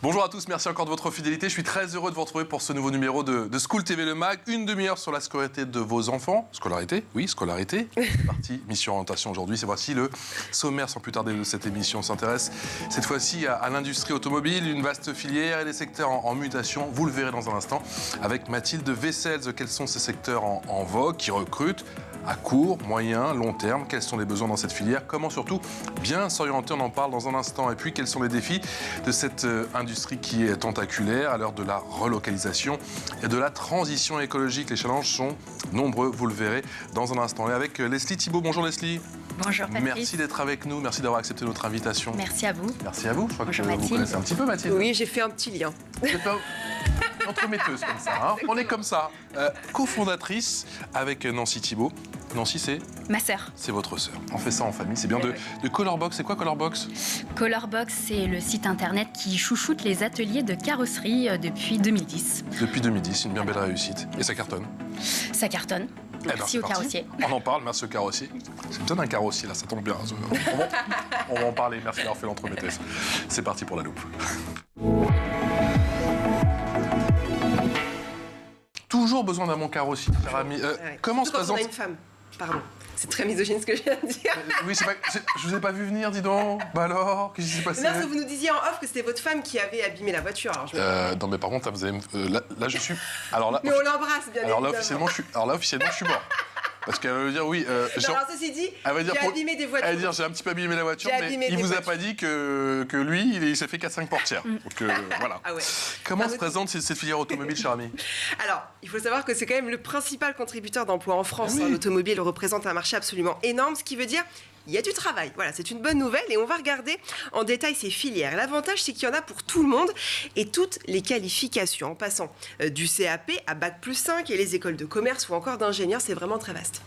Bonjour à tous, merci encore de votre fidélité. Je suis très heureux de vous retrouver pour ce nouveau numéro de School TV Le Mag. Une demi-heure sur la scolarité de vos enfants. Scolarité, oui, scolarité. Partie mission orientation aujourd'hui. C'est voici le sommaire sans plus tarder de cette émission. On s'intéresse cette fois-ci à l'industrie automobile, une vaste filière et des secteurs en mutation. Vous le verrez dans un instant avec Mathilde Vessels. Quels sont ces secteurs en vogue qui recrutent à court, moyen, long terme? Quels sont les besoins dans cette filière? Comment surtout bien s'orienter? On en parle dans un instant. Et puis, quels sont les défis de cette industrie qui est tentaculaire à l'heure de la relocalisation et de la transition écologique? Les challenges sont nombreux, vous le verrez dans un instant. Et avec Leslie Thibault. Bonjour Leslie. Bonjour Patrice. Merci d'être avec nous, merci d'avoir accepté notre invitation. Merci à vous. Merci à vous. Je crois Bonjour que Mathilde. vous connaissez un petit peu Mathilde. Oui, j'ai fait un petit lien. Entremetteuse comme ça, hein. On est comme ça. Cofondatrice avec Nancy Thibault. Nancy, c'est Ma sœur. C'est votre sœur. On fait ça en famille. C'est bien de Colorbox. C'est quoi Colorbox? Colorbox, c'est le site internet qui chouchoute les ateliers de carrosserie depuis 2010. Depuis 2010, une bien belle réussite. Et ça cartonne. Ça cartonne. Merci aux carrossiers. On en parle, merci aux carrossiers. J'ai besoin d'un carrossier là, ça tombe bien. On va en parler, merci d'avoir fait l'entremetteuse. C'est parti pour la loupe. Toujours besoin d'un bon carrossier, cher ami. Comment se présente... On a une femme, pardon. C'est très misogyne ce que je viens de dire. Oui, je vous ai pas vu venir, dis donc. Bah alors, qu'est-ce qui s'est passé? Non, parce que vous nous disiez en off que c'était votre femme qui avait abîmé la voiture. Alors non, mais par contre, là, vous allez là, je suis... Alors là, mais on l'embrasse, bien évidemment. Alors là, officiellement, je suis mort. Parce qu'elle veut dire, oui... alors, ceci dit, j'ai abîmé des voitures. Elle va dire, j'ai un petit peu abîmé la voiture, mais il vous a pas dit que lui, il s'est fait 4-5 portières. Donc, voilà. Ah ouais. Comment se présente cette filière automobile, cher ami? Alors, il faut savoir que c'est quand même le principal contributeur d'emploi en France. Oui. L'automobile représente un marché absolument énorme, ce qui veut dire... Il y a du travail, voilà, c'est une bonne nouvelle et on va regarder en détail ces filières. L'avantage, c'est qu'il y en a pour tout le monde et toutes les qualifications, en passant du CAP à Bac+5 et les écoles de commerce ou encore d'ingénieurs, c'est vraiment très vaste.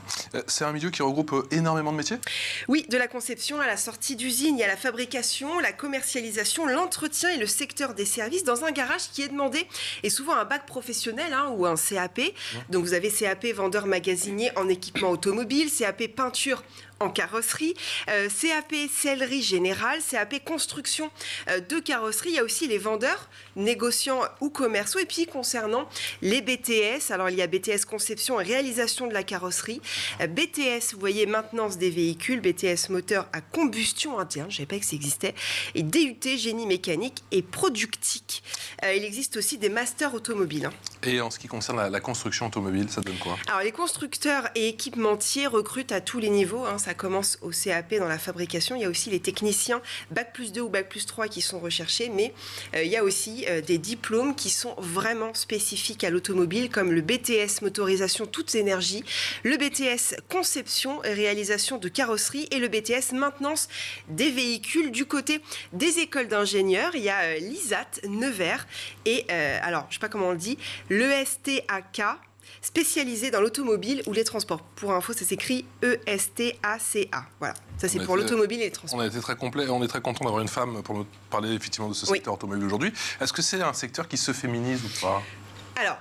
C'est un milieu qui regroupe énormément de métiers? Oui, de la conception à la sortie d'usine, il y a la fabrication, la commercialisation, l'entretien et le secteur des services dans un garage qui est demandé et souvent un bac professionnel ou un CAP. Donc vous avez CAP vendeur magasinier en équipement automobile, CAP peinture en carrosserie, CAP sellerie générale, CAP construction de carrosserie. Il y a aussi les vendeurs, négociants ou commerciaux. Et puis concernant les BTS, alors il y a BTS conception et réalisation de la carrosserie, BTS, vous voyez, maintenance des véhicules, BTS moteur à combustion interne, je ne savais pas que ça existait, et DUT génie mécanique et productique. Il existe aussi des masters automobiles. Et en ce qui concerne la construction automobile, ça donne quoi? Alors les constructeurs et équipementiers recrutent à tous les niveaux, ça commence au CAP dans la fabrication. Il y a aussi les techniciens Bac+2 ou Bac+3 qui sont recherchés, mais il y a aussi des diplômes qui sont vraiment spécifiques à l'automobile, comme le BTS motorisation toutes énergies, le BTS conception et réalisation de carrosserie et le BTS maintenance des véhicules. Du côté des écoles d'ingénieurs, il y a l'ISAT, Nevers et, alors je ne sais pas comment on le dit, l'ESTAK, spécialisé dans l'automobile ou les transports. Pour info, ça s'écrit ESTACA. Voilà, ça c'est pour l'automobile et les transports. On a été très complet, on est très content d'avoir une femme pour nous parler effectivement de ce secteur automobile aujourd'hui. Est-ce que c'est un secteur qui se féminise ou pas? Alors,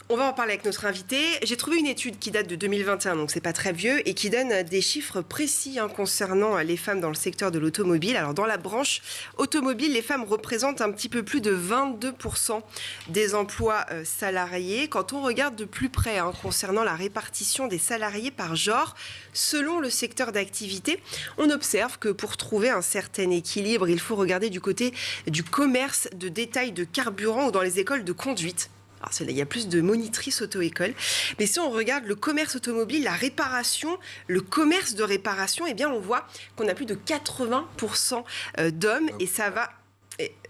on va en parler avec notre invité. J'ai trouvé une étude qui date de 2021, donc c'est pas très vieux, et qui donne des chiffres précis concernant les femmes dans le secteur de l'automobile. Alors dans la branche automobile, les femmes représentent un petit peu plus de 22% des emplois salariés. Quand on regarde de plus près concernant la répartition des salariés par genre, selon le secteur d'activité, on observe que pour trouver un certain équilibre, il faut regarder du côté du commerce de détail de carburant ou dans les écoles de conduite. Alors, il y a plus de monitrices auto-école. Mais si on regarde le commerce automobile, la réparation, le commerce de réparation, eh bien, on voit qu'on a plus de 80% d'hommes et ça va...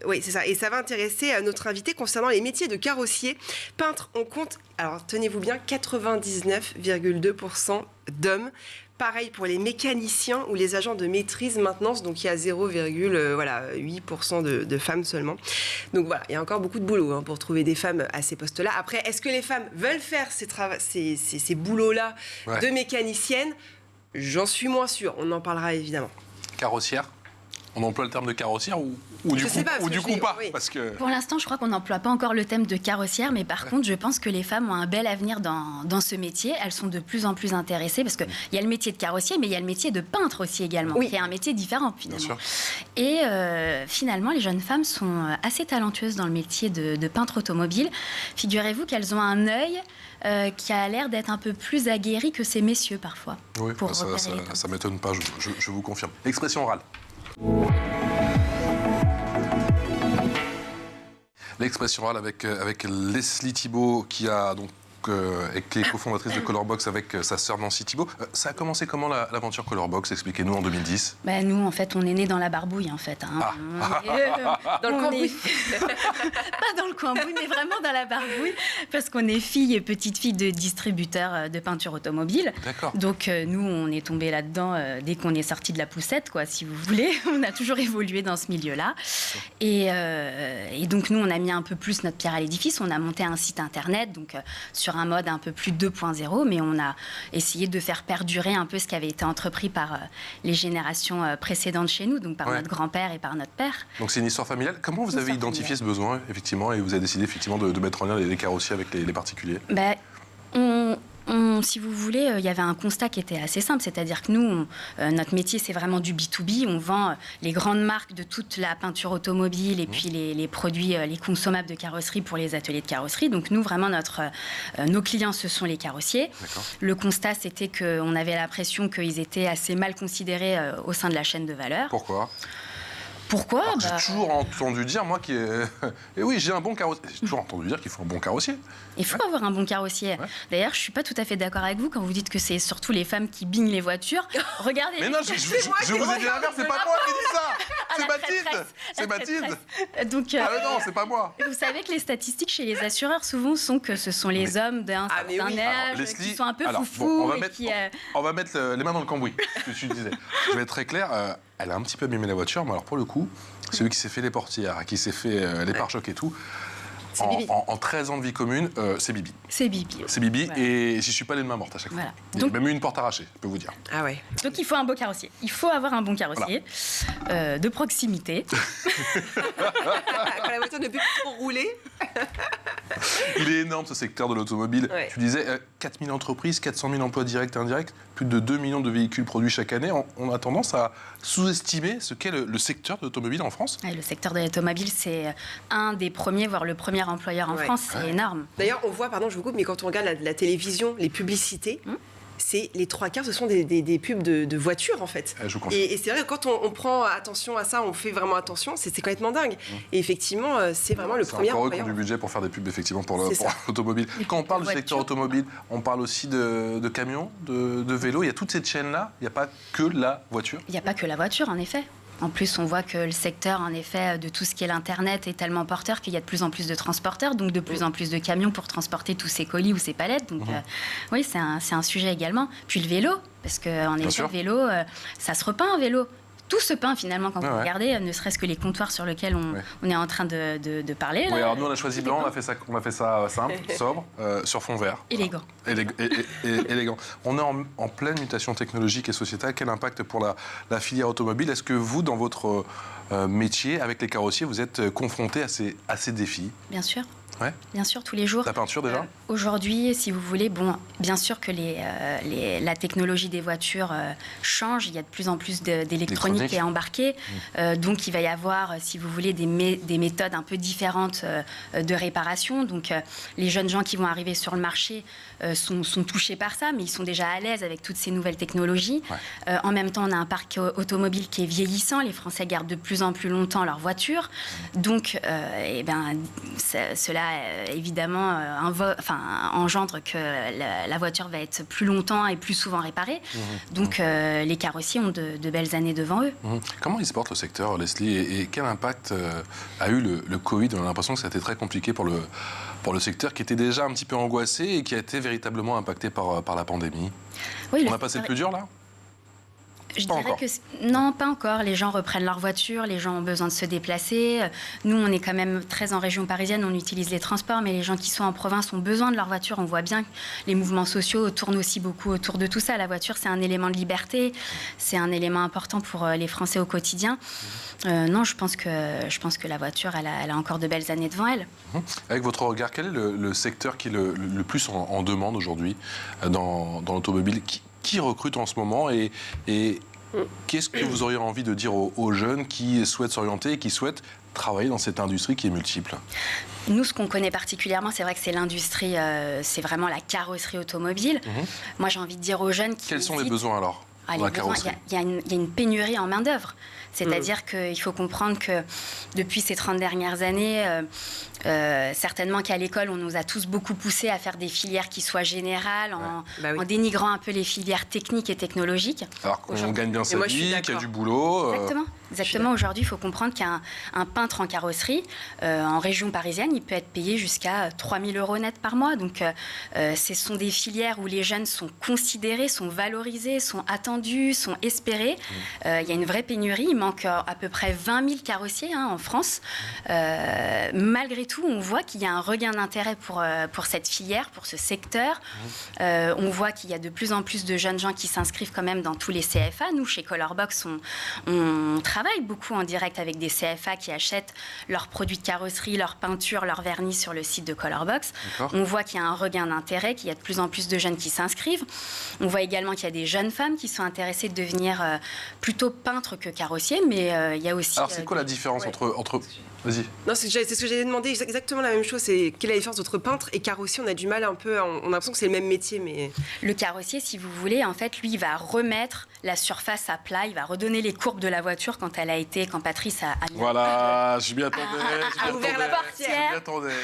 Oui, c'est ça. Et ça va intéresser notre invité concernant les métiers de carrossier. Peintre, on compte, alors tenez-vous bien, 99,2% d'hommes. Pareil pour les mécaniciens ou les agents de maîtrise maintenance, donc il y a 0,8% de femmes seulement. Donc voilà, il y a encore beaucoup de boulot pour trouver des femmes à ces postes-là. Après, est-ce que les femmes veulent faire ces boulots-là de mécaniciennes? J'en suis moins sûre, on en parlera évidemment. Carrossière? On emploie le terme de carrossière ou du coup pas oui. parce que... Pour l'instant, je crois qu'on n'emploie pas encore le thème de carrossière, mais par contre, je pense que les femmes ont un bel avenir dans ce métier. Elles sont de plus en plus intéressées parce qu'il y a le métier de carrossier, mais il y a le métier de peintre aussi également, qui est un métier différent finalement. Et finalement, les jeunes femmes sont assez talentueuses dans le métier de peintre automobile. Figurez-vous qu'elles ont un œil qui a l'air d'être un peu plus aguerri que ces messieurs parfois. Oui, ça m'étonne pas, je vous confirme. Expression orale. L'expression orale avec Leslie Thibault qui est cofondatrice de Colorbox avec sa sœur Nancy Thibault. Ça a commencé comment l'aventure Colorbox? Expliquez-nous en 2010. Nous, en fait, on est nés dans la barbouille, en fait. Hein. Dans le cambouis. Pas dans le cambouis, mais vraiment dans la barbouille, parce qu'on est fille et petite fille de distributeurs de peinture automobile. D'accord. Donc, nous, on est tombés là-dedans dès qu'on est sorti de la poussette, quoi, si vous voulez. On a toujours évolué dans ce milieu-là. Et donc, nous, on a mis un peu plus notre pierre à l'édifice. On a monté un site internet, donc sur un mode un peu plus 2.0, mais on a essayé de faire perdurer un peu ce qui avait été entrepris par les générations précédentes chez nous, donc par notre grand-père et par notre père. Donc c'est une histoire familiale. Comment vous avez identifié ce besoin, effectivement, et vous avez décidé effectivement de mettre en lien les carrossiers avec les particuliers? Si vous voulez, il y avait un constat qui était assez simple, c'est-à-dire que nous, notre métier, c'est vraiment du B2B. On vend les grandes marques de toute la peinture automobile et puis les produits, les consommables de carrosserie pour les ateliers de carrosserie. Donc nous, vraiment, nos clients, ce sont les carrossiers. Le constat, c'était qu'on avait l'impression qu'ils étaient assez mal considérés au sein de la chaîne de valeur. Pourquoi J'ai toujours entendu dire, moi, et oui, j'ai un bon carrossier. J'ai toujours entendu dire qu'il faut un bon carrossier. Il faut avoir un bon carrossier. Ouais. D'ailleurs, je ne suis pas tout à fait d'accord avec vous quand vous dites que c'est surtout les femmes qui bignent les voitures. Regardez. Mais non, je vous ai dit l'inverse, c'est pas moi qui dis ça. C'est Mathilde. C'est Mathilde. Donc, non, c'est pas moi. Vous savez que les statistiques chez les assureurs, souvent, sont que ce sont les hommes d'un certain âge qui sont un peu foufous. On va mettre les mains dans le cambouis, ce que tu disais. Je vais être très clair. Elle a un petit peu abîmé la voiture, mais alors pour le coup, celui qui s'est fait les portières, qui s'est fait les pare-chocs et tout, en 13 ans de vie commune, c'est Bibi. C'est Bibi. C'est Bibi, voilà. Et j'y suis pas allé de main morte à chaque fois. Il y a même eu une porte arrachée, je peux vous dire. Ah ouais. Donc il faut un beau carrossier. Il faut avoir un bon carrossier de proximité. Quand la voiture ne peut plus trop rouler. Il est énorme ce secteur de l'automobile. Ouais. Tu disais 4 000 entreprises, 400 000 emplois directs et indirects, plus de 2 millions de véhicules produits chaque année. On a tendance à sous-estimer ce qu'est le secteur de l'automobile en France. Le secteur de l'automobile, c'est un des premiers, voire le premier employeur en France. C'est énorme. D'ailleurs, on voit, pardon, je vous coupe, mais quand on regarde la télévision, les publicités, c'est les 3/4, ce sont des pubs de voitures, en fait. Et c'est vrai que quand on prend attention à ça, on fait vraiment attention, c'est complètement dingue. Et effectivement, c'est vraiment le premier employeur. C'est encore eux qui ont du budget pour faire des pubs, effectivement, pour l'automobile. Quand on parle du secteur automobile, on parle aussi de camions, de vélos. Il y a toute cette chaîne-là. Il n'y a pas que la voiture. Il n'y a pas que la voiture, en effet. En plus, on voit que le secteur, en effet, de tout ce qui est l'Internet est tellement porteur qu'il y a de plus en plus de transporteurs, donc de plus en plus de camions pour transporter tous ces colis ou ces palettes. Donc, oui, c'est un sujet également. Puis le vélo, parce qu'en effet, le vélo, ça se repeint un vélo. Tout se peint finalement quand vous regardez, ne serait-ce que les comptoirs sur lesquels on est en train de parler. Oui, alors nous on a choisi blanc, on a fait ça simple, sobre, sur fond vert. Élégant. Élégant. On est en pleine mutation technologique et sociétale. Quel impact pour la filière automobile? Est-ce que vous, dans votre métier, avec les carrossiers, vous êtes confrontés à ces défis? Bien sûr. Ouais. Bien sûr, tous les jours. La peinture déjà aujourd'hui, si vous voulez, bien sûr que la technologie des voitures change. Il y a de plus en plus d'électronique qui est embarquée. Donc, il va y avoir, si vous voulez, des méthodes un peu différentes de réparation. Donc, les jeunes gens qui vont arriver sur le marché sont touchés par ça, mais ils sont déjà à l'aise avec toutes ces nouvelles technologies. Ouais. En même temps, on a un parc automobile qui est vieillissant. Les Français gardent de plus en plus longtemps leur voiture. Donc, cela, évidemment, engendre que la voiture va être plus longtemps et plus souvent réparée. Donc, les carrossiers ont de belles années devant eux. Comment il se porte le secteur, Leslie, et quel impact a eu le Covid? On a l'impression que ça a été très compliqué pour le secteur qui était déjà un petit peu angoissé et qui a été véritablement impacté par la pandémie. On a passé le plus dur, là? Je dirais que non, pas encore. Les gens reprennent leur voiture, les gens ont besoin de se déplacer. Nous, on est quand même très en région parisienne, on utilise les transports, mais les gens qui sont en province ont besoin de leur voiture. On voit bien que les mouvements sociaux tournent aussi beaucoup autour de tout ça. La voiture, c'est un élément de liberté, c'est un élément important pour les Français au quotidien. Non, je pense que la voiture, elle a encore de belles années devant elle. Avec votre regard, quel est le secteur qui est le plus en demande aujourd'hui dans l'automobile? Qui recrute en ce moment et qu'est-ce que vous auriez envie de dire aux jeunes qui souhaitent s'orienter et qui souhaitent travailler dans cette industrie qui est multiple? Nous, ce qu'on connaît particulièrement, c'est vrai que c'est l'industrie, c'est vraiment la carrosserie automobile. Moi, j'ai envie de dire aux jeunes qui... Quels sont les besoins alors? Il y a une pénurie en main-d'œuvre. C'est-à-dire qu'il faut comprendre que depuis ces 30 dernières années, certainement qu'à l'école, on nous a tous beaucoup poussé à faire des filières qui soient générales, en dénigrant un peu les filières techniques et technologiques. Alors qu'on gagne bien sa vie, qu'il y a du boulot. Exactement. Aujourd'hui, il faut comprendre qu'un peintre en carrosserie, en région parisienne, il peut être payé jusqu'à 3 000 € net par mois. Donc, ce sont des filières où les jeunes sont considérés, sont valorisés, sont attendus, sont espérés. Il y a une vraie pénurie. Il manque à peu près 20 000 carrossiers en France. Malgré tout, on voit qu'il y a un regain d'intérêt pour cette filière, pour ce secteur. On voit qu'il y a de plus en plus de jeunes gens qui s'inscrivent quand même dans tous les CFA. Nous, chez Colorbox, on travaille beaucoup en direct avec des CFA qui achètent leurs produits de carrosserie, leurs peintures, leurs vernis sur le site de Colorbox. On voit qu'il y a un regain d'intérêt, qu'il y a de plus en plus de jeunes qui s'inscrivent. On voit également qu'il y a des jeunes femmes qui sont intéressées de devenir plutôt peintres que carrossiers, mais il y a aussi... Alors, c'est quoi la différence entre... Vas-y. Non, c'est ce que j'allais demander, exactement la même chose. C'est quelle est la différence entre peintre et carrossier? On a du mal un peu, on a l'impression que c'est le même métier, mais... Le carrossier, si vous voulez, en fait, lui, il va remettre la surface à plat, il va redonner les courbes de la voiture quand Patrice a mis... Voilà, je m'y attendais. Ouvert la portière. Je m'y attendais.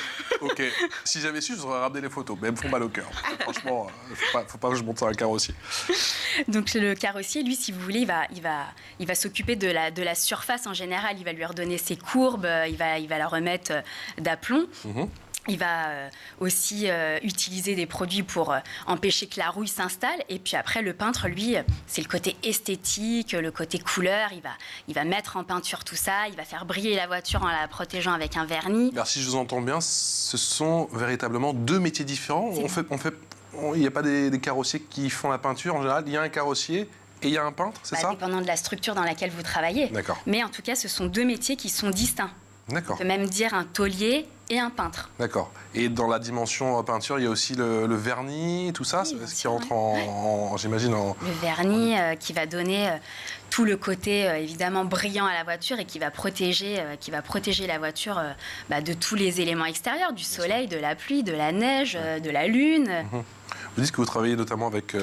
Ok. Si j'avais su, je vous aurais ramené les photos, mais elles me font mal au cœur. Franchement, faut pas que je monte sur un carrossier. Donc le carrossier, lui, si vous voulez, il va s'occuper de la surface en général. Il va lui redonner ses courbes, il va la remettre d'aplomb. Il va aussi utiliser des produits pour empêcher que la rouille s'installe. Et puis après, le peintre, lui, c'est le côté esthétique, le côté couleur. Il va mettre en peinture tout ça. Il va faire briller la voiture en la protégeant avec un vernis. Alors, si je vous entends bien, ce sont véritablement deux métiers différents. Il n'y a pas des carrossiers qui font la peinture. En général, il y a un carrossier et il y a un peintre, c'est ça? Dépendant de la structure dans laquelle vous travaillez. D'accord. Mais en tout cas, ce sont deux métiers qui sont distincts. D'accord. On peut même dire un taulier et un peintre. D'accord. Et dans la dimension peinture, il y a aussi le vernis, tout ça, ce qui rentre j'imagine, en... Le vernis qui va donner tout le côté évidemment brillant à la voiture et qui va protéger la voiture de tous les éléments extérieurs, du soleil, de la pluie, de la neige, de la lune. Vous dites que vous travaillez notamment avec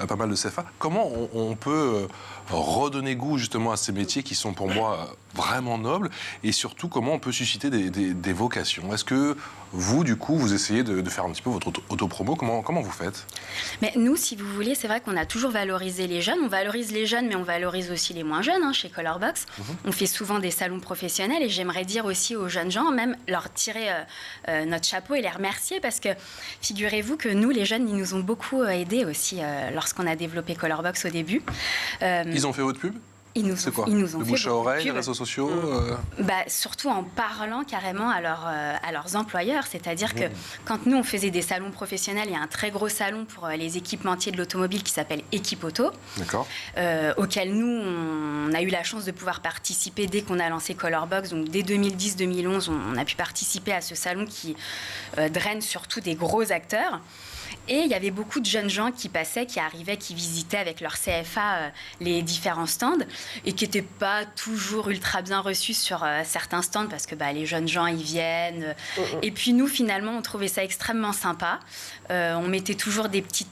pas mal de CFA. Comment on peut redonner goût justement à ces métiers qui sont pour moi vraiment nobles, et surtout comment on peut susciter des vocations? Est-ce que vous, du coup, vous essayez de faire un petit peu votre autopromo? Comment vous faites? Mais nous, si vous voulez, c'est vrai qu'on a toujours valorisé les jeunes. On valorise les jeunes, mais on valorise aussi les moins jeunes chez Colorbox. On fait souvent des salons professionnels et j'aimerais dire aussi aux jeunes gens, même leur tirer notre chapeau et les remercier parce que figurez-vous que nous, les jeunes, ils nous ont beaucoup aidés aussi lorsqu'on a développé Colorbox au début. Ils ont fait votre pub? Ils nous ont le bouche à oreille, les réseaux sociaux surtout en parlant carrément à leurs employeurs. C'est-à-dire que quand nous, on faisait des salons professionnels, il y a un très gros salon pour les équipementiers de l'automobile qui s'appelle Équipe Auto, auquel nous, on a eu la chance de pouvoir participer dès qu'on a lancé Colorbox. Donc dès 2010-2011, on a pu participer à ce salon qui draine surtout des gros acteurs. Et il y avait beaucoup de jeunes gens qui passaient, qui arrivaient, qui visitaient avec leur CFA les différents stands et qui n'étaient pas toujours ultra bien reçus sur certains stands parce que les jeunes gens, ils viennent. Et puis nous, finalement, on trouvait ça extrêmement sympa. On mettait toujours des petits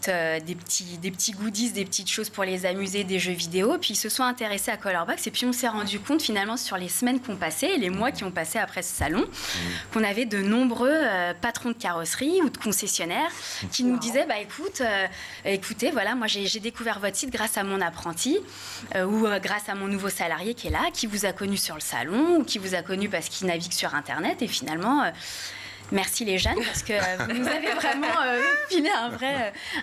goodies, des petites choses pour les amuser, des jeux vidéo. Puis ils se sont intéressés à Colorbox et puis on s'est rendu compte finalement sur les semaines qu'on passait, les mois qui ont passé après ce salon, qu'on avait de nombreux patrons de carrosserie ou de concessionnaires qui nous disaient écoutez, voilà, moi j'ai découvert votre site grâce à mon apprenti ou grâce à mon nouveau salarié qui est là, qui vous a connu sur le salon ou qui vous a connu parce qu'il navigue sur Internet et finalement... Merci les jeunes, parce que vous nous avez vraiment filé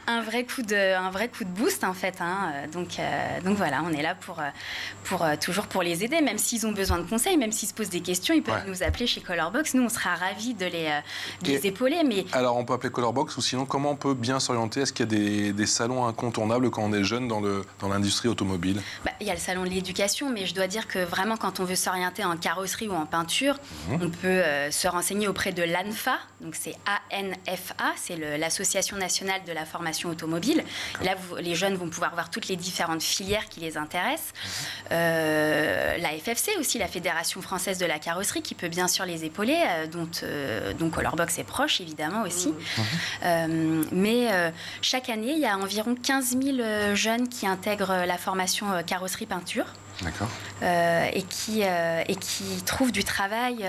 un vrai coup de boost en fait. Donc voilà, on est là toujours pour les aider, même s'ils ont besoin de conseils, même s'ils se posent des questions, ils peuvent nous appeler chez Colorbox. Nous, on sera ravis de les épauler. Mais... Alors, on peut appeler Colorbox, ou sinon, comment on peut bien s'orienter? Est-ce qu'il y a des salons incontournables quand on est jeune dans l'industrie automobile? Il y a le salon de l'éducation, mais je dois dire que vraiment, quand on veut s'orienter en carrosserie ou en peinture, on peut se renseigner auprès de l'ANFA, donc c'est ANFA, c'est l'Association nationale de la formation automobile. Et là, les jeunes vont pouvoir voir toutes les différentes filières qui les intéressent. La FFC aussi, la Fédération française de la carrosserie, qui peut bien sûr les épauler, dont Colorbox est proche, évidemment, aussi. Mais chaque année, il y a environ 15 000 jeunes qui intègrent la formation carrosserie-peinture. D'accord. Et qui trouvent du travail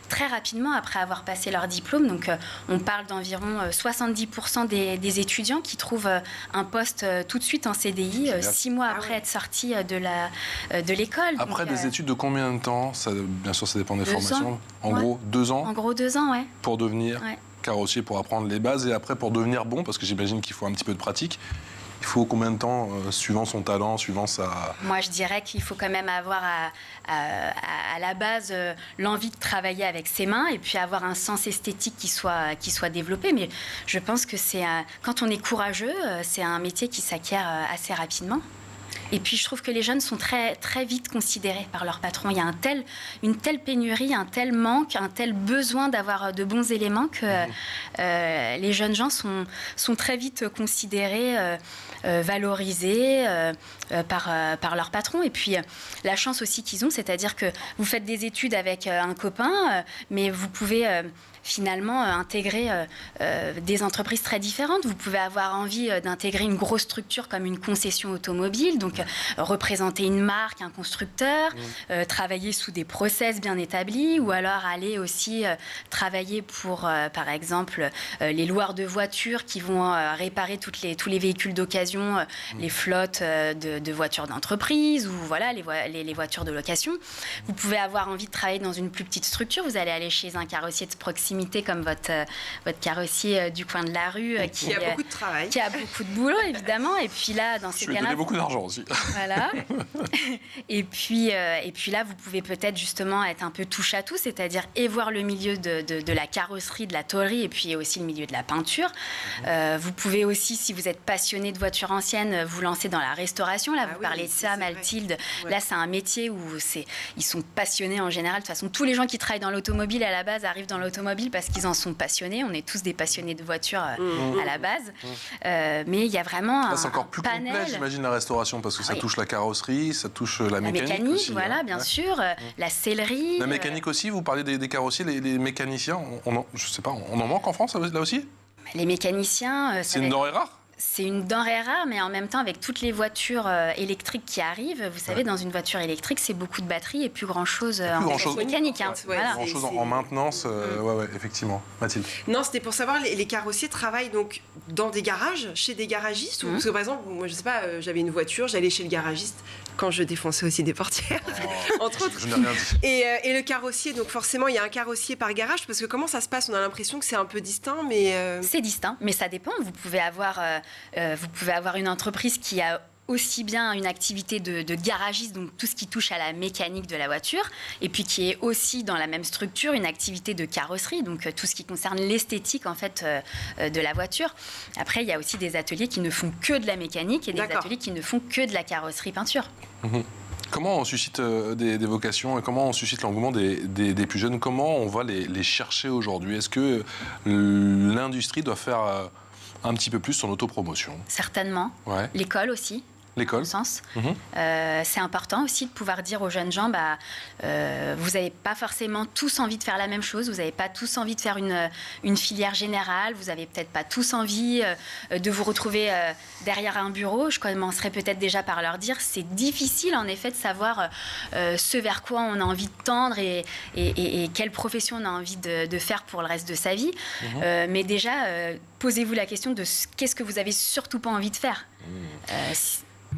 très rapidement après avoir passé leur diplôme. Donc, on parle d'environ 70% des étudiants qui trouvent un poste tout de suite en CDI, 6 mois après être sortis de l'école. Après des études de combien de temps? Bien sûr, ça dépend des formations. Ans. En gros, 2 ans? En gros, 2 ans, ouais. Pour devenir carrossier, pour apprendre les bases, et après, pour devenir bon, parce que j'imagine qu'il faut un petit peu de pratique. Il faut combien de temps, suivant son talent, suivant sa... Moi, je dirais qu'il faut quand même avoir à la base l'envie de travailler avec ses mains et puis avoir un sens esthétique qui soit développé. Mais je pense que quand on est courageux, c'est un métier qui s'acquiert assez rapidement. Et puis, je trouve que les jeunes sont très, très vite considérés par leur patron. Il y a une telle pénurie, un tel manque, un tel besoin d'avoir de bons éléments que les jeunes gens sont très vite considérés, valorisés par leur patron. Et puis, la chance aussi qu'ils ont, c'est-à-dire que vous faites des études avec un copain, mais vous pouvez... finalement intégrer des entreprises très différentes. Vous pouvez avoir envie d'intégrer une grosse structure comme une concession automobile, donc représenter une marque, un constructeur, travailler sous des process bien établis, ou alors aller aussi travailler pour, par exemple, les loueurs de voitures qui vont réparer tous les véhicules d'occasion, les flottes de voitures d'entreprise, ou voilà, les voitures de location. Vous pouvez avoir envie de travailler dans une plus petite structure. Vous allez aller chez un carrossier de proximité comme votre carrossier du coin de la rue qui a beaucoup de travail, qui a beaucoup de boulot évidemment. Et puis là, dans ces cas-là, je vais donner beaucoup d'argent aussi. Voilà. Et puis là, vous pouvez peut-être justement être un peu touche à tout, c'est-à-dire et voir le milieu de la carrosserie, de la tôlerie, et puis aussi le milieu de la peinture. Vous pouvez aussi, si vous êtes passionné de voitures anciennes, vous lancer dans la restauration. Là, vous parlez de ça, Mathilde. Là, c'est un métier où ils sont passionnés en général. De toute façon, tous les gens qui travaillent dans l'automobile à la base arrivent dans l'automobile parce qu'ils en sont passionnés. On est tous des passionnés de voitures à la base. Mais il y a vraiment un c'est encore plus panel. complet, j'imagine, la restauration, parce que ça touche la carrosserie, ça touche la mécanique aussi, voilà, bien sûr, la sellerie. La mécanique aussi, vous parlez des carrossiers, les mécaniciens, je sais pas, on en manque en France là aussi? Les mécaniciens... c'est une denrée rare? C'est une denrée rare, mais en même temps, avec toutes les voitures électriques qui arrivent, vous savez, dans une voiture électrique, c'est beaucoup de batterie et plus grand-chose en mécanique. Voilà. Grand-chose en maintenance, effectivement. Mathilde? Non, c'était pour savoir, les carrossiers travaillent donc dans des garages, chez des garagistes, ou parce que par exemple, moi, je sais pas, j'avais une voiture, j'allais chez le garagiste quand je défonçais aussi des portières, entre autres. Je n'ai rien dit. Et le carrossier, donc forcément, il y a un carrossier par garage, parce que comment ça se passe? On a l'impression que c'est un peu distinct, mais... C'est distinct, mais ça dépend. Vous pouvez avoir une entreprise qui a aussi bien une activité de garagiste, donc tout ce qui touche à la mécanique de la voiture, et puis qui est aussi dans la même structure une activité de carrosserie, donc tout ce qui concerne l'esthétique en fait de la voiture. Après, il y a aussi des ateliers qui ne font que de la mécanique et des ateliers qui ne font que de la carrosserie peinture. Comment on suscite des vocations et comment on suscite l'engouement des plus jeunes? Comment on va les chercher aujourd'hui? Est-ce que l'industrie doit faire un petit peu plus son autopromotion? Certainement. Ouais. L'école aussi. L'école. Sens. C'est important aussi de pouvoir dire aux jeunes gens, vous n'avez pas forcément tous envie de faire la même chose, vous n'avez pas tous envie de faire une filière générale, vous n'avez peut-être pas tous envie de vous retrouver derrière un bureau. Je commencerai peut-être déjà par leur dire, c'est difficile en effet de savoir ce vers quoi on a envie de tendre et quelle profession on a envie de faire pour le reste de sa vie. Mais déjà, posez-vous la question de qu'est-ce que vous avez surtout pas envie de faire.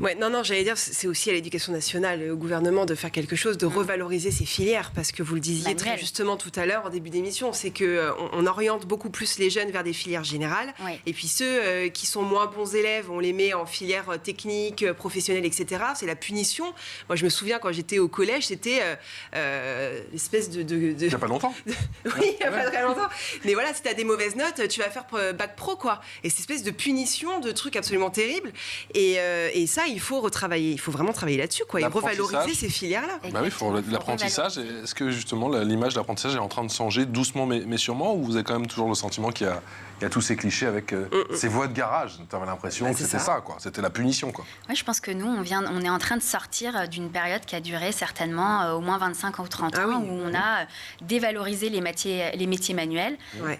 Ouais, non, j'allais dire, c'est aussi à l'éducation nationale et au gouvernement de faire quelque chose, de revaloriser ces filières, parce que vous le disiez très justement tout à l'heure en début d'émission, c'est qu'on oriente beaucoup plus les jeunes vers des filières générales, et puis ceux qui sont moins bons élèves, on les met en filière technique, professionnelle, etc. C'est la punition. Moi, je me souviens quand j'étais au collège, c'était l'espèce de... Il n'y a pas longtemps. Oui, il n'y a pas très longtemps. Mais voilà, si tu as des mauvaises notes, tu vas faire bac pro, quoi. Et cette espèce de punition, de trucs absolument terribles. Et ça, il faut retravailler. Il faut vraiment travailler là-dessus, quoi. Et revaloriser ces filières-là. Bah oui, pour l'apprentissage. Est-ce que justement l'image de l'apprentissage est en train de changer doucement mais sûrement, ou vous avez quand même toujours le sentiment qu'il y a tous ces clichés avec ces voies de garage? Tu avais l'impression que c'était ça, quoi. C'était la punition, quoi. Oui, je pense que nous, on est en train de sortir d'une période qui a duré certainement au moins 25 ou 30 ans, où on a dévalorisé les métiers manuels.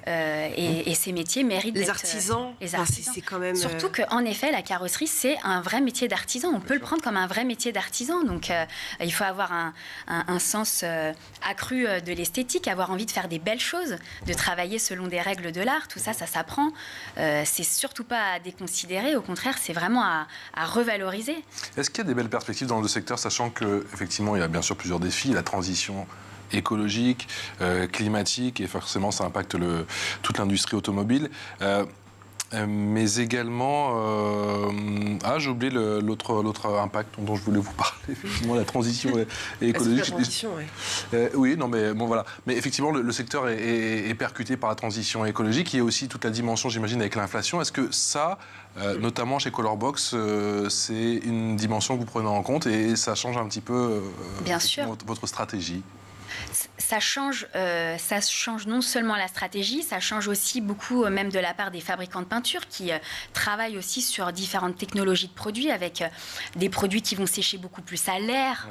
Et ces métiers méritent d'être... Les artisans. C'est quand même... Surtout qu'en effet, la carrosserie, c'est un vrai métier d'artisan. On peut le prendre comme un vrai métier d'artisan. Donc, il faut avoir un sens accru de l'esthétique, avoir envie de faire des belles choses, de travailler selon des règles de l'art. Tout ça, ça s'apprend. C'est surtout pas à déconsidérer. Au contraire, c'est vraiment à revaloriser. Est-ce qu'il y a des belles perspectives dans le secteur, sachant qu'effectivement, il y a bien sûr plusieurs défis, la transition écologique, climatique, et forcément, ça impacte toute l'industrie automobile. Mais également, j'ai oublié l'autre impact dont je voulais vous parler, effectivement, la transition écologique. La transition, oui, non, mais bon, voilà. Mais effectivement, le secteur est percuté par la transition écologique. Il y a aussi toute la dimension, j'imagine, avec l'inflation. Est-ce que ça, notamment chez Colorbox, c'est une dimension que vous prenez en compte et ça change un petit peu Bien sûr. Votre stratégie? Ça change non seulement la stratégie, ça change aussi beaucoup, même de la part des fabricants de peinture, qui travaillent aussi sur différentes technologies de produits, avec des produits qui vont sécher beaucoup plus à l'air,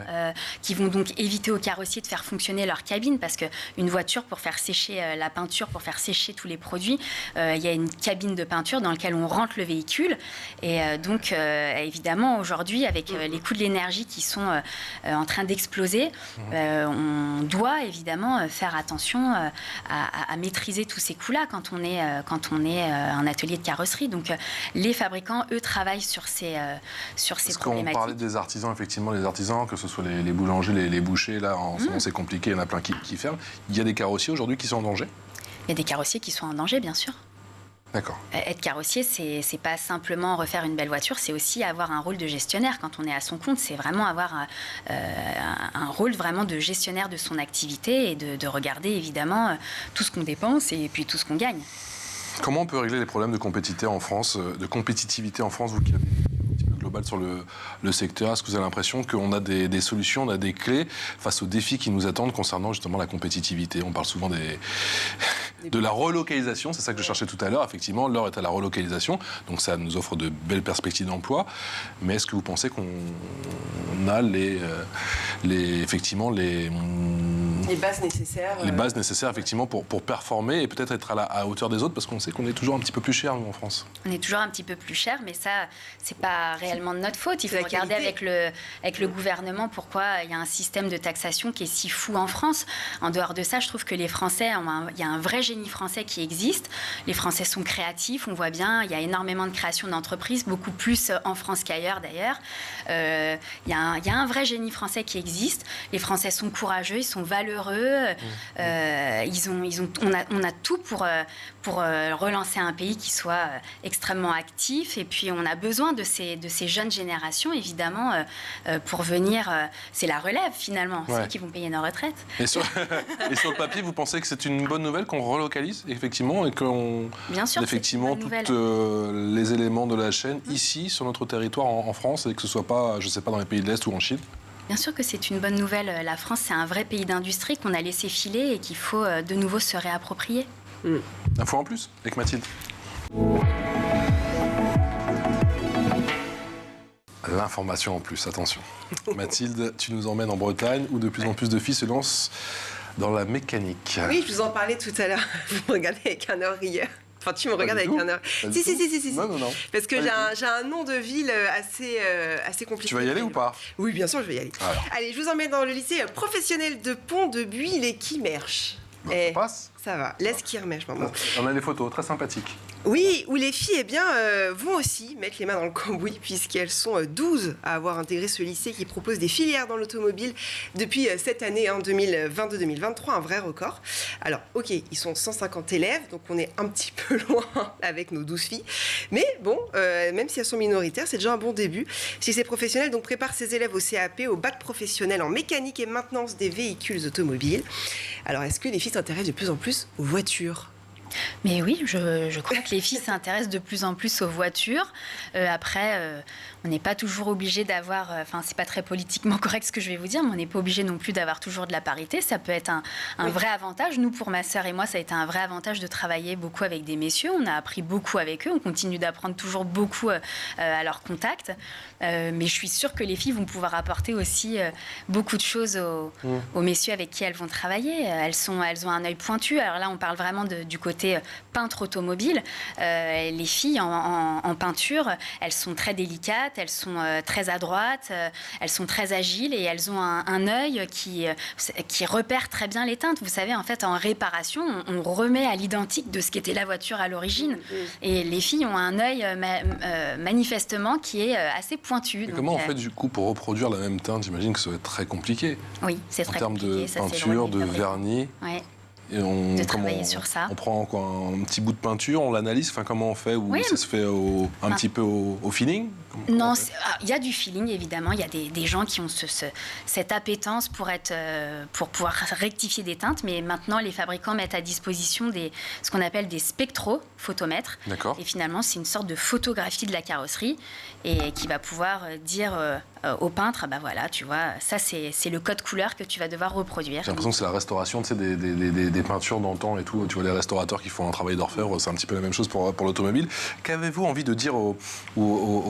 qui vont donc éviter aux carrossiers de faire fonctionner leur cabine, parce qu'une voiture, pour faire sécher la peinture, pour faire sécher tous les produits, il y a une cabine de peinture dans laquelle on rentre le véhicule. Et donc, évidemment, aujourd'hui, avec les coûts de l'énergie qui sont en train d'exploser, on doit évidemment faire attention à maîtriser tous ces coûts-là quand on est un atelier de carrosserie. Donc les fabricants, eux, travaillent sur ces problématiques. Quand on parlait des artisans, effectivement, les artisans, que ce soit les boulangers, les bouchers, là, en ce moment, c'est compliqué, il y en a plein qui ferment. Il y a des carrossiers aujourd'hui qui sont en danger? Il y a des carrossiers qui sont en danger, bien sûr. D'accord. Être carrossier, c'est pas simplement refaire une belle voiture, c'est aussi avoir un rôle de gestionnaire. Quand on est à son compte, c'est vraiment avoir un rôle vraiment de gestionnaire de son activité et de regarder évidemment tout ce qu'on dépense et puis tout ce qu'on gagne. Comment on peut régler les problèmes de compétitivité en France, vous qui avez un petit peu global sur le secteur? Est-ce que vous avez l'impression qu'on a des solutions, on a des clés face aux défis qui nous attendent concernant justement la compétitivité? On parle souvent de la relocalisation, c'est ça que je cherchais tout à l'heure. Effectivement, l'heure est à la relocalisation, donc ça nous offre de belles perspectives d'emploi. Mais est-ce que vous pensez qu'on a effectivement les bases nécessaires les bases nécessaires effectivement pour performer et peut-être être à hauteur des autres, parce qu'on sait qu'on est toujours un petit peu plus cher, nous, en France. On est toujours un petit peu plus cher, mais ça, c'est pas réellement de notre faute. Il faut regarder avec le gouvernement pourquoi il y a un système de taxation qui est si fou en France. En dehors de ça, je trouve que les Français, il y a un vrai génie français qui existe. Les Français sont créatifs, on voit bien, il y a énormément de création d'entreprises, beaucoup plus en France qu'ailleurs d'ailleurs. Il y a un vrai génie français qui existe. Les Français sont courageux, ils sont valeureux. On a tout pour relancer un pays qui soit extrêmement actif. Et puis on a besoin de ces jeunes générations, évidemment, pour venir. C'est la relève finalement, ceux qui vont payer nos retraites. Et sur le papier, vous pensez que c'est une bonne nouvelle qu'on relocalise effectivement et qu'on effectivement tous les éléments de la chaîne ici sur notre territoire en France, et que ce soit pas, je sais pas, dans les pays de l'Est ou en Chine? Bien sûr que c'est une bonne nouvelle. La France, c'est un vrai pays d'industrie qu'on a laissé filer et qu'il faut de nouveau se réapproprier. Info en plus avec Mathilde. L'information en plus, attention. Mathilde, tu nous emmènes en Bretagne où de plus en plus de filles se lancent dans la mécanique. Oui, je vous en parlais tout à l'heure. Vous me regardez avec un œil hier. Enfin, tu me regardes avec un œil. Si. Non. Parce que j'ai un nom de ville assez compliqué. Tu vas y aller ou pas? Oui, bien sûr, je vais y aller. Alors. Allez, je vous emmène dans le lycée professionnel de Pont-de-Buis, les Quimerches. Ça passe. Ça va. Laisse Quimerches, maman. On a des photos très sympathiques. Oui, où les filles vont aussi mettre les mains dans le cambouis puisqu'elles sont 12 à avoir intégré ce lycée qui propose des filières dans l'automobile depuis cette année, 2022-2023, un vrai record. Alors, ok, ils sont 150 élèves, donc on est un petit peu loin avec nos 12 filles. Mais bon, même si elles sont minoritaires, c'est déjà un bon début. Si ces professionnels donc préparent ces élèves au CAP, au bac professionnel en mécanique et maintenance des véhicules automobiles. Alors, est-ce que les filles s'intéressent de plus en plus aux voitures ? Mais oui, je crois que les filles s'intéressent de plus en plus aux voitures. Après, on n'est pas toujours obligé d'avoir... Enfin, c'est pas très politiquement correct ce que je vais vous dire, mais on n'est pas obligé non plus d'avoir toujours de la parité. Ça peut être un vrai avantage. Nous, pour ma sœur et moi, ça a été un vrai avantage de travailler beaucoup avec des messieurs. On a appris beaucoup avec eux. On continue d'apprendre toujours beaucoup à leur contact. Mais je suis sûre que les filles vont pouvoir apporter aussi beaucoup de choses aux messieurs avec qui elles vont travailler. Elles ont un œil pointu. Alors là, on parle vraiment du côté peintre automobile. Les filles en peinture, elles sont très délicates, elles sont très adroites, elles sont très agiles et elles ont un œil qui repère très bien les teintes. Vous savez, en fait, en réparation, on remet à l'identique de ce qu'était la voiture à l'origine. Et les filles ont un œil manifestement qui est assez pointu. Et comment on fait du coup pour reproduire la même teinte? J'imagine que ça va être très compliqué. Oui, c'est très compliqué. En termes de peinture, de vernis. Ouais. Et de travailler sur ça. On prend quoi, un petit bout de peinture, on l'analyse, comment on fait, ou ça se fait un petit peu au feeling? Non, il y a du feeling évidemment, il y a des gens qui ont cette appétence pour pouvoir rectifier des teintes, mais maintenant les fabricants mettent à disposition ce qu'on appelle des spectrophotomètres. D'accord. Et finalement c'est une sorte de photographie de la carrosserie et qui va pouvoir dire au peintre, bah voilà, tu vois, ça c'est le code couleur que tu vas devoir reproduire. J'ai l'impression que c'est la restauration, tu sais, des peintures dans le temps et tout. Tu vois, les restaurateurs qui font un travail d'orfèvre, c'est un petit peu la même chose pour l'automobile. Qu'avez-vous envie de dire aux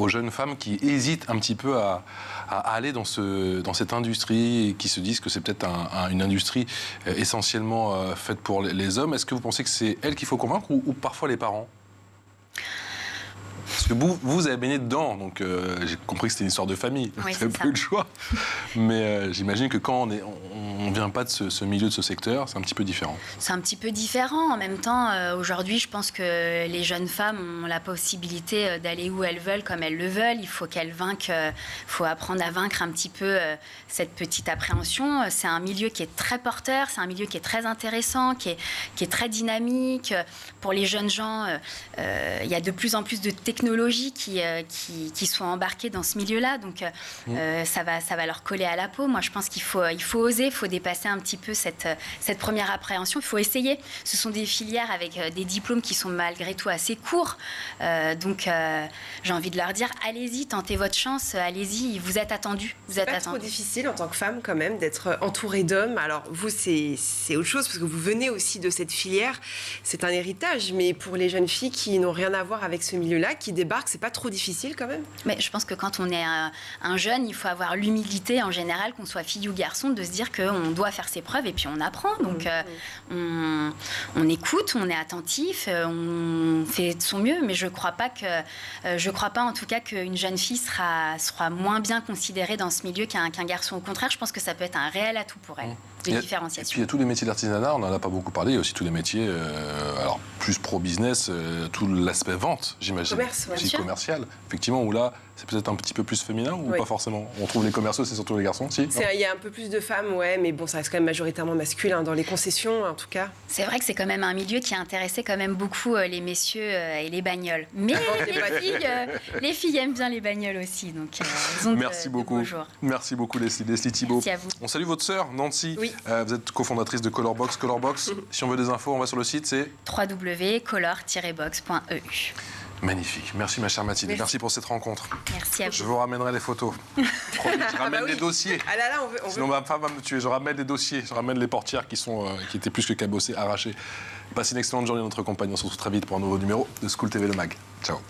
jeunes femmes qui hésitent un petit peu à aller dans cette industrie et qui se disent que c'est peut-être une industrie essentiellement faite pour les hommes? Est-ce que vous pensez que c'est elles qu'il faut convaincre ou parfois les parents? Parce que vous avez baigné dedans, donc j'ai compris que c'était une histoire de famille, oui, vous n'avez plus le choix. Mais j'imagine que quand on ne vient pas de ce milieu, de ce secteur, c'est un petit peu différent. C'est un petit peu différent. En même temps, aujourd'hui, je pense que les jeunes femmes ont la possibilité d'aller où elles veulent, comme elles le veulent. Il faut qu'elles vainquent, faut apprendre à vaincre un petit peu cette petite appréhension. C'est un milieu qui est très porteur, c'est un milieu qui est très intéressant, qui est très dynamique. Pour les jeunes gens, il y a de plus en plus de technologies qui sont embarquées dans ce milieu-là. Donc, ça va leur coller à la peau. Moi, je pense qu'il faut oser, il faut dépasser un petit peu cette première appréhension. Il faut essayer. Ce sont des filières avec des diplômes qui sont malgré tout assez courts. Donc, j'ai envie de leur dire, allez-y, tentez votre chance, allez-y, vous êtes attendus. C'est pas trop difficile en tant que femme quand même d'être entourée d'hommes. Alors vous, c'est autre chose parce que vous venez aussi de cette filière. C'est un héritage, mais pour les jeunes filles qui n'ont rien à voir avec ce milieu-là, qui débarquent, c'est pas trop difficile quand même? Mais je pense que quand on est un jeune, il faut avoir l'humilité en général, qu'on soit fille ou garçon, de se dire qu'on doit faire ses preuves et puis on apprend. Donc on écoute, on est attentif, on fait de son mieux, mais je crois pas en tout cas qu'une jeune fille sera moins bien considérée dans ce milieu qu'un garçon. Au contraire, je pense que ça peut être un réel atout pour elle. De différenciation. Et puis il y a tous les métiers d'artisanat, on n'en a pas beaucoup parlé, il y a aussi tous les métiers, alors plus pro-business, tout l'aspect vente, j'imagine. Commerce, aussi commercial, effectivement, où là, c'est peut-être un petit peu plus féminin ou pas forcément? On trouve les commerciaux, c'est surtout les garçons, si? Il y a un peu plus de femmes, ouais, mais bon, ça reste quand même majoritairement masculin, dans les concessions en tout cas. C'est vrai que c'est quand même un milieu qui a intéressé quand même beaucoup les messieurs et les bagnoles. Mais les filles aiment bien les bagnoles aussi, donc Merci beaucoup. Merci beaucoup Leslie Thibault. Merci à vous. On salue votre sœur Nancy. Oui. Vous êtes cofondatrice de Colorbox. Colorbox, si on veut des infos, on va sur le site, c'est www.color-box.eu. Magnifique. Merci ma chère Mathilde. Merci pour cette rencontre. Merci à vous. Je vous ramènerai les photos. Je ramène les dossiers. Ah là là, Sinon ma femme va me tuer. Je ramène les dossiers. Je ramène les portières qui étaient plus que cabossées, arrachées. Passez une excellente journée notre compagnie. On se retrouve très vite pour un nouveau numéro de School TV Le Mag. Ciao.